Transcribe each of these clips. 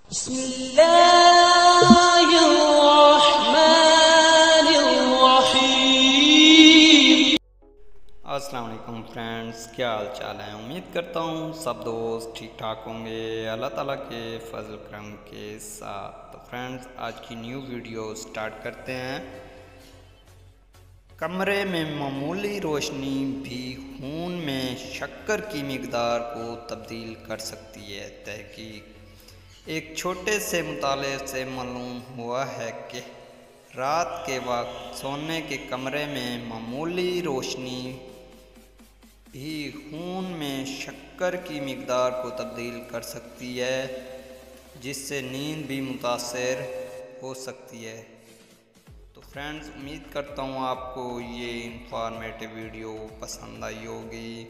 बिस्मिल्लाहिर्रहमानिर्रहीम। अस्सलाम वालेकुम फ्रेंड्स, क्या हाल चाल है। उम्मीद करता हूँ सब दोस्त ठीक ठाक होंगे अल्लाह ताला के फजल करम के साथ। तो फ्रेंड्स, आज की न्यू वीडियो स्टार्ट करते हैं। कमरे में मामूली रोशनी भी खून में शक्कर की मिकदार को तब्दील कर सकती है। तहकीक एक छोटे से मुताले से मालूम हुआ है कि रात के वक्त सोने के कमरे में मामूली रोशनी भी खून में शक्कर की मिकदार को तब्दील कर सकती है, जिससे नींद भी मुतासर हो सकती है। तो फ्रेंड्स, उम्मीद करता हूँ आपको ये इंफॉर्मेटिव वीडियो पसंद आई होगी।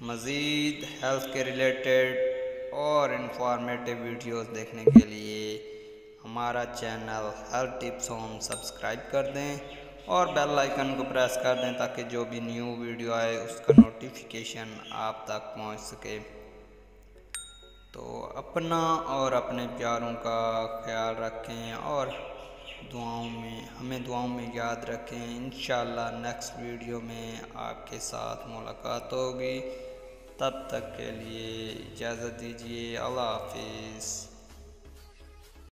मज़ीद हेल्थ के रिलेटेड और इंफॉर्मेटिव वीडियोस देखने के लिए हमारा channel health tips home subscribe कर दें और बेल आइकन को प्रेस कर दें, ताकि जो भी न्यू वीडियो आए उसका नोटिफिकेशन आप तक पहुंच सके। तो अपना और अपने प्यारों का ख्याल रखें और हमें दुआओं में याद रखें। इंशाअल्लाह नेक्स्ट वीडियो में आपके साथ मुलाकात होगी। तब तक के लिए इजाज़त दीजिए। अल्लाह हाफिज़।